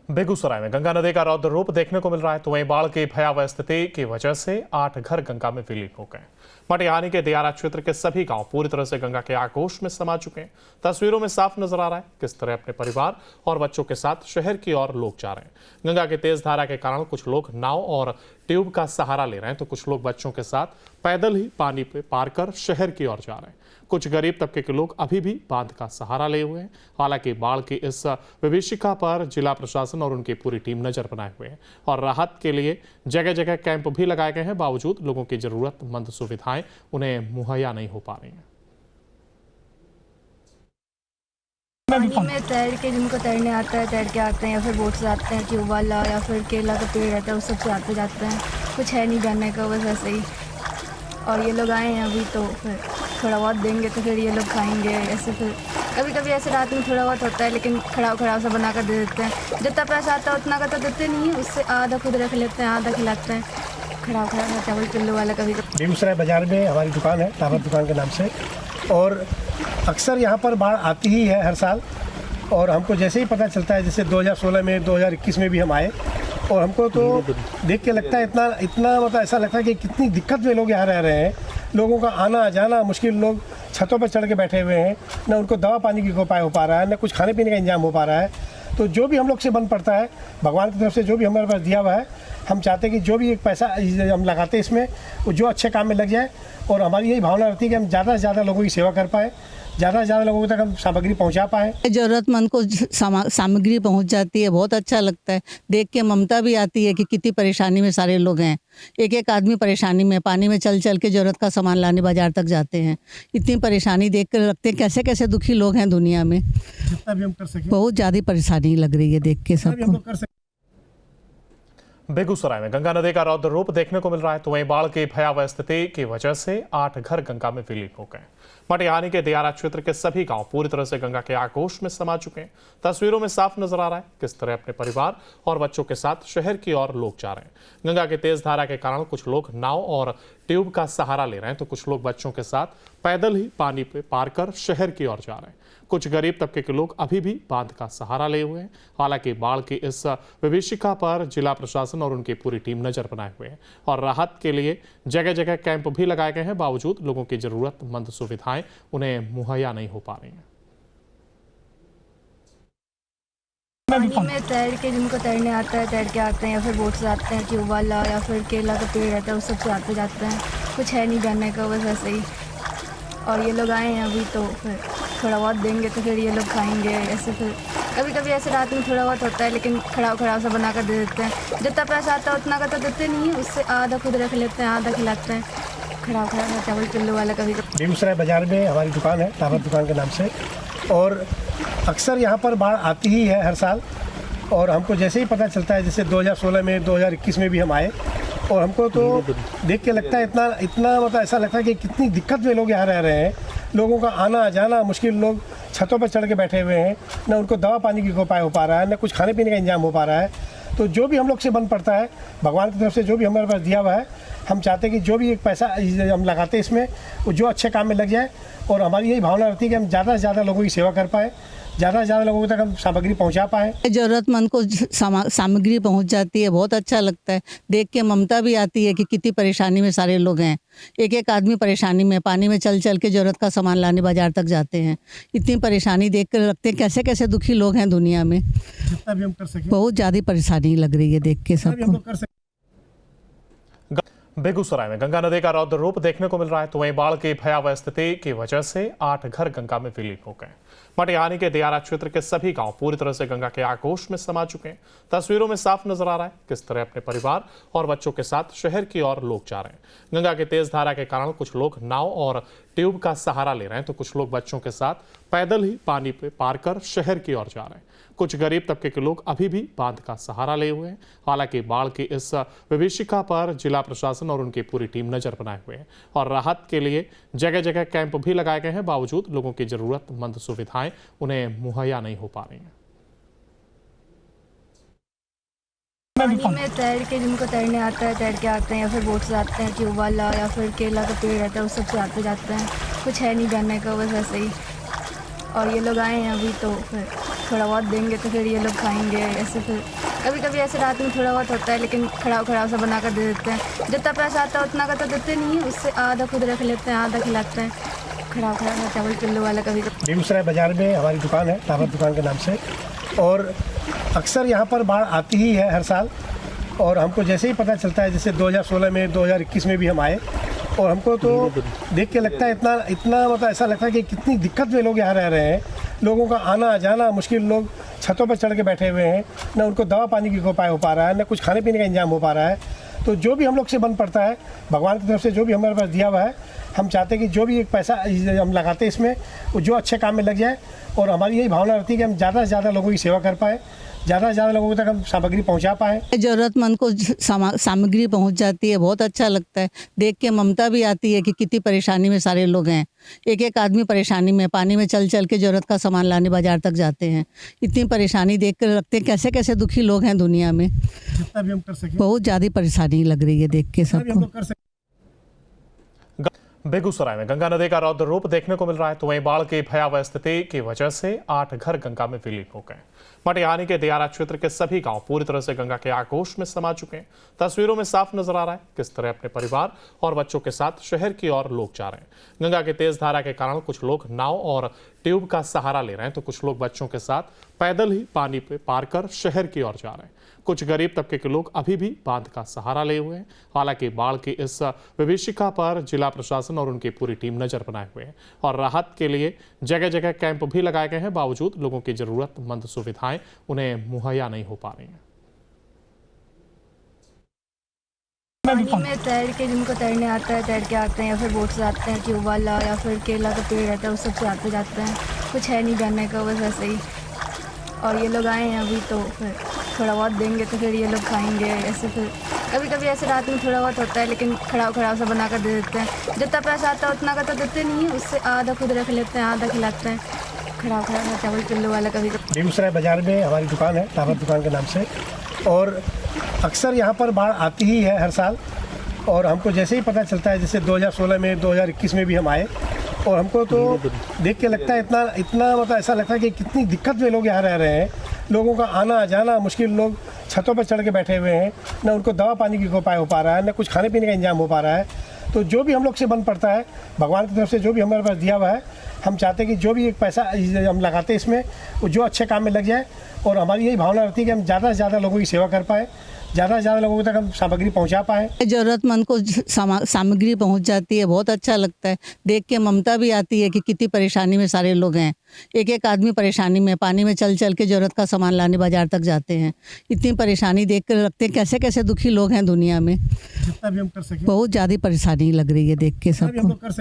बेगूसराय में गंगा नदी का रौद्र रूप देखने को मिल रहा है, तो वहीं बाढ़ की भयावह स्थिति की वजह से 8 घर गंगा में विलीन हो गए। मटिहानी के दियारा क्षेत्र के सभी गांव पूरी तरह से गंगा के आगोश में समा चुके हैं। तस्वीरों में साफ नजर आ रहा है किस तरह अपने परिवार और बच्चों के साथ शहर की ओर लोग जा रहे हैं। गंगा की तेज धारा के कारण कुछ लोग नाव और ट्यूब का सहारा ले रहे हैं, तो कुछ लोग बच्चों के साथ पैदल ही पानी पार कर शहर की ओर जा रहे हैं। कुछ गरीब तबके के लोग अभी भी बांध का सहारा लिए हुए हैं। हालांकि बाढ़ की इस विभीषिका पर जिला प्रशासन और उनकी पूरी टीम नजर बनाए हुए हैं और राहत के लिए जगह जगह कैंप भी लगाए गए हैं। बावजूद लोगों की जरूरतमंद सुविधाएं उन्हें मुहैया नहीं हो पा रही हैं। पानी में तैर के जिनको तैरने आता है तैर के आते हैं, या फिर बोट से आते हैं, ट्यूब वाला या फिर केला का पेड़ रहता है उस सब से आते जाते हैं। कुछ है नहीं जानने का, बस ऐसे ही। और ये लोग आए हैं अभी, तो फिर थोड़ा बहुत देंगे तो फिर ये लोग खाएंगे। ऐसे फिर कभी कभी ऐसे रात में थोड़ा बहुत होता है, लेकिन खड़ा सा बना कर दे देते हैं। जितना पैसा आता है उतना का तो देते नहीं है, उससे आधा खुद रख लेते हैं, आधा खिलाते हैं। खड़ा चावल किलो वाला कभी बेगूसराय बाजार में हमारी दुकान है, टावर दुकान के नाम से, और अक्सर यहाँ पर बाढ़ आती ही है हर साल। और हमको जैसे ही पता चलता है, जैसे 2016 में 2021 में भी हम आए, और हमको तो देख के लगता है इतना मतलब ऐसा लगता है कि कितनी दिक्कत में लोग यहाँ रह रहे हैं। लोगों का आना जाना मुश्किल, लोग छतों पर चढ़ के बैठे हुए हैं, न उनको दवा पानी की उपाय हो पा रहा है, न कुछ खाने पीने का इंतजाम हो पा रहा है। तो जो भी हम लोग से बन पड़ता है, भगवान की तरफ से जो भी हमारे पास दिया हुआ है, हम चाहते हैं कि जो भी एक पैसा हम लगाते हैं इसमें, वो जो अच्छे काम में लग जाए। और हमारी यही भावना रहती है कि हम ज़्यादा से ज़्यादा लोगों की सेवा कर पाएँ, ज़्यादा से ज़्यादा लोगों तक हम सामग्री पहुंचा पाएँ। ज़रूरतमंद को सामग्री पहुंच जाती है, बहुत अच्छा लगता है देख के। ममता भी आती है कि कितनी परेशानी में सारे लोग हैं। एक एक आदमी परेशानी में, पानी में चल चल के ज़रूरत का सामान लाने बाजार तक जाते हैं। इतनी परेशानी देख कर लगते हैं कैसे कैसे दुखी लोग हैं दुनिया में। जितना भी हम कर सकें, बहुत ज़्यादा परेशानी लग रही है देख के सबको। बेगूसराय में गंगा नदी का रौद्र रूप देखने को मिल रहा है, तो वहीं बाढ़ की भयावह स्थिति की वजह से 8 घर गंगा में विलीन हो गए। मटिहानी के दियारा क्षेत्र के सभी गांव पूरी तरह से गंगा के आगोश में समा चुके हैं। तस्वीरों में साफ नजर आ रहा है किस तरह अपने परिवार और बच्चों के साथ शहर की ओर लोग जा रहे हैं। गंगा की तेज धारा के कारण कुछ लोग नाव और ट्यूब का सहारा ले रहे हैं, तो कुछ लोग बच्चों के साथ पैदल ही पानी पार कर शहर की ओर जा रहे हैं। कुछ गरीब तबके के लोग अभी भी बांध का सहारा लिए हुए हैं। हालांकि बाढ़ की इस विभीषिका पर जिला प्रशासन और उनकी पूरी टीम नजर बनाए हुए हैं और राहत के लिए जगह जगह कैंप भी लगाए गए हैं। बावजूद लोगों की जरूरतमंद सुविधाएं उन्हें मुहैया नहीं हो पा रही हैं। पानी में तैर के जिनको तैरने आता है तैर के आते हैं, या फिर बोट से आते हैं, ट्यूब वाला या फिर केला का पेड़ रहता है उस सब से आते जाते हैं। कुछ है नहीं जानने का, बस ऐसे ही। और ये लोग आए हैं अभी, तो फिर थोड़ा बहुत देंगे तो फिर ये लोग खाएंगे। ऐसे फिर कभी कभी ऐसे रात में थोड़ा बहुत होता है, लेकिन खड़ा सा बना कर दे देते हैं। जितना पैसा आता है उतना का तो देते नहीं है, उससे आधा खुद रख लेते हैं, आधा खिलाते हैं। खड़ा चावल किलो वाला कभी बेगूसराय बाजार में हमारी दुकान है, टावर दुकान के नाम से, और अक्सर यहाँ पर बाढ़ आती ही है हर साल। और हमको जैसे ही पता चलता है, जैसे 2016 में 2021 में भी हम आए, और हमको तो देख के लगता है इतना मतलब ऐसा लगता है कि कितनी दिक्कत में लोग यहाँ रह रहे हैं। लोगों का आना जाना मुश्किल, लोग छतों पर चढ़ के बैठे हुए हैं, न उनको दवा पानी की उपाय हो पा रहा है, न कुछ खाने पीने का इंतजाम हो पा रहा है। तो जो भी हम लोग से बन पड़ता है, भगवान की तरफ से जो भी हमारे पास दिया हुआ है, हम चाहते हैं कि जो भी एक पैसा हम लगाते हैं इसमें, वो जो अच्छे काम में लग जाए। और हमारी यही भावना रहती है कि हम ज़्यादा से ज़्यादा लोगों की सेवा कर पाएँ, ज़्यादा से ज़्यादा लोगों तक हम सामग्री पहुंचा पाएँ। ज़रूरतमंद को सामग्री पहुंच जाती है, बहुत अच्छा लगता है देख के। ममता भी आती है कि कितनी परेशानी में सारे लोग हैं। एक एक आदमी परेशानी में, पानी में चल चल के ज़रूरत का सामान लाने बाजार तक जाते हैं। इतनी परेशानी देख कर लगते हैं कैसे कैसे दुखी लोग हैं दुनिया में। जितना भी हम कर सकें, बहुत ज़्यादा परेशानी लग रही है देख के सबको। बेगूसराय में गंगा नदी का रौद्र रूप देखने को मिल रहा है, तो वहीं बाढ़ की भयावह स्थिति की वजह से 8 घर गंगा में विलीन हो गए। मटिहानी के दियारा क्षेत्र के सभी गांव पूरी तरह से गंगा के आगोश में समा चुके हैं। तस्वीरों में साफ नजर आ रहा है किस तरह अपने परिवार और बच्चों के साथ शहर की ओर लोग जा रहे हैं। गंगा की तेज धारा के कारण कुछ लोग नाव और ट्यूब का सहारा ले रहे हैं, तो कुछ लोग बच्चों के साथ पैदल ही पानी पार कर शहर की ओर जा रहे हैं। कुछ गरीब तबके के लोग अभी भी बांध का सहारा लिए हुए हैं। हालांकि बाढ़ की इस विभीषिका पर जिला प्रशासन और उनकी पूरी टीम नजर बनाए हुए हैं और राहत के लिए जगह जगह कैंप भी लगाए गए हैं। बावजूद लोगों की जरूरतमंद सुविधाएं उन्हें मुहैया नहीं हो पा रही हैं। पानी में तैर के जिनको तैरने आता है तैर के आते हैं, या फिर बोट से आते हैं, ट्यूब वाला या फिर केला का पेड़ रहता है उस सब से आते जाते हैं। कुछ है नहीं जानने का, बस ऐसे ही। और ये लोग आए हैं अभी, तो फिर थोड़ा बहुत देंगे तो फिर ये लोग खाएंगे। ऐसे फिर कभी कभी ऐसे रात में थोड़ा बहुत होता है, लेकिन खड़ा खड़ा सा बना कर दे देते हैं। जितना पैसा आता है उतना का तो देते नहीं है, उससे आधा खुद रख लेते हैं, आधा खिलाते हैं। खड़ा खड़ा सा चावल किलो वाला कभी कभी। बेगूसराय बाजार में हमारी दुकान है, ताबत दुकान के नाम से, और अक्सर यहाँ पर बाढ़ आती ही है हर साल। और हमको जैसे ही पता चलता है, जैसे 2016 में 2021 में भी हम आए, और हमको तो देख के लगता है इतना मतलब ऐसा लगता है कि कितनी दिक्कत में लोग यहाँ रह रहे हैं। लोगों का आना जाना मुश्किल, लोग छतों पर चढ़ के बैठे हुए हैं, न उनको दवा पानी की उपाय हो पा रहा है, न कुछ खाने पीने का इंतजाम हो पा रहा है। तो जो भी हम लोग से बन पड़ता है, भगवान की तरफ से जो भी हमारे पास दिया हुआ है, हम चाहते हैं कि जो भी एक पैसा हम लगाते हैं इसमें, वो जो अच्छे काम में लग जाए। और हमारी यही भावना रहती है कि हम ज़्यादा से ज़्यादा लोगों की सेवा कर पाएँ, ज़्यादा से ज़्यादा लोगों तक हम सामग्री पहुंचा पाएँ। जरूरतमंद को सामग्री पहुंच जाती है, बहुत अच्छा लगता है। देख के ममता भी आती है कि कितनी परेशानी में सारे लोग हैं। एक एक आदमी परेशानी में, पानी में चल चल के जरूरत का सामान लाने बाजार तक जाते हैं। इतनी परेशानी देख कर लगते हैं कैसे कैसे दुखी लोग हैं दुनिया में। जितना भी हम कर सकें, बहुत ज़्यादा परेशानी लग रही है देख के सबको। बेगूसराय में गंगा नदी का रौद्र रूप देखने को मिल रहा है, तो वहीं बाढ़ की भयावह स्थिति की वजह से 8 घर गंगा में विलीन हो गए। मटिहानी के दियारा क्षेत्र के सभी गांव पूरी तरह से गंगा के आगोश में समा चुके हैं। तस्वीरों में साफ नजर आ रहा है किस तरह अपने परिवार और बच्चों के साथ शहर की ओर लोग जा रहे हैं। गंगा की तेज धारा के कारण कुछ लोग नाव और ट्यूब का सहारा ले रहे हैं, तो कुछ लोग बच्चों के साथ पैदल ही पानी पे पार कर शहर की ओर जा रहे हैं। कुछ गरीब तबके के लोग अभी भी बांध का सहारा लिए हुए हैं। हालांकि बाढ़ की इस विभीषिका पर जिला प्रशासन और उनकी पूरी टीम नजर बनाए हुए हैं और राहत के लिए जगह जगह कैंप भी लगाए गए हैं। बावजूद लोगों की जरूरतमंद सुविधाएं उन्हें मुहैया नहीं हो पा रही हैं। पानी में तैर के, जिनको तैरने आता है तैर के आते हैं, या फिर बोट से आते हैं, ट्यूब वाला या फिर केला का पेड़ रहता है उस सबसे आते जाते हैं। कुछ है नहीं जानने का, बस ऐसे ही। और ये लोग आए हैं अभी, तो फिर थोड़ा बहुत देंगे तो फिर ये लोग खाएंगे। ऐसे फिर कभी कभी ऐसे रात में थोड़ा बहुत होता है, लेकिन खड़ा खड़ा सा बना कर दे देते हैं। जितना पैसा आता है उतना का तो देते नहीं है, उससे आधा खुद रख लेते हैं, आधा खिलाते हैं। खड़ा खड़ा सा चावल किलो वाला कभी कभी। बेगूसराय बाजार में हमारी दुकान है, ताबत दुकान के नाम से, और अक्सर यहाँ पर बाढ़ आती ही है हर साल। और हमको जैसे ही पता चलता है, जैसे 2016 में 2021 में भी हम आए, और हमको तो देख के लगता है इतना मतलब ऐसा लगता है कि कितनी दिक्कत में लोग यहाँ रह रहे हैं। लोगों का आना जाना मुश्किल, लोग छतों पर चढ़ के बैठे हुए हैं, न उनको दवा पानी की उपाय हो पा रहा है, न कुछ खाने पीने का इंतजाम हो पा रहा है। तो जो भी हम लोग से बन पड़ता है, भगवान की तरफ से जो भी हमारे पास दिया हुआ है, हम चाहते हैं कि जो भी एक पैसा हम लगाते हैं इसमें, वो जो अच्छे काम में लग जाए। और हमारी यही भावना रहती है कि हम ज़्यादा से ज़्यादा लोगों की सेवा कर पाएँ, ज़्यादा से ज़्यादा लोगों तक हम सामग्री पहुंचा पाएँ। जरूरतमंद को सामग्री पहुंच जाती है, बहुत अच्छा लगता है। देख के ममता भी आती है कि कितनी परेशानी में सारे लोग हैं। एक एक आदमी परेशानी में, पानी में चल चल के जरूरत का सामान लाने बाजार तक जाते हैं। इतनी परेशानी देख कर लगते हैं कैसे कैसे दुखी लोग हैं दुनिया में। जितना भी हम कर सकें, बहुत ज़्यादा परेशानी लग रही है देख के सबको।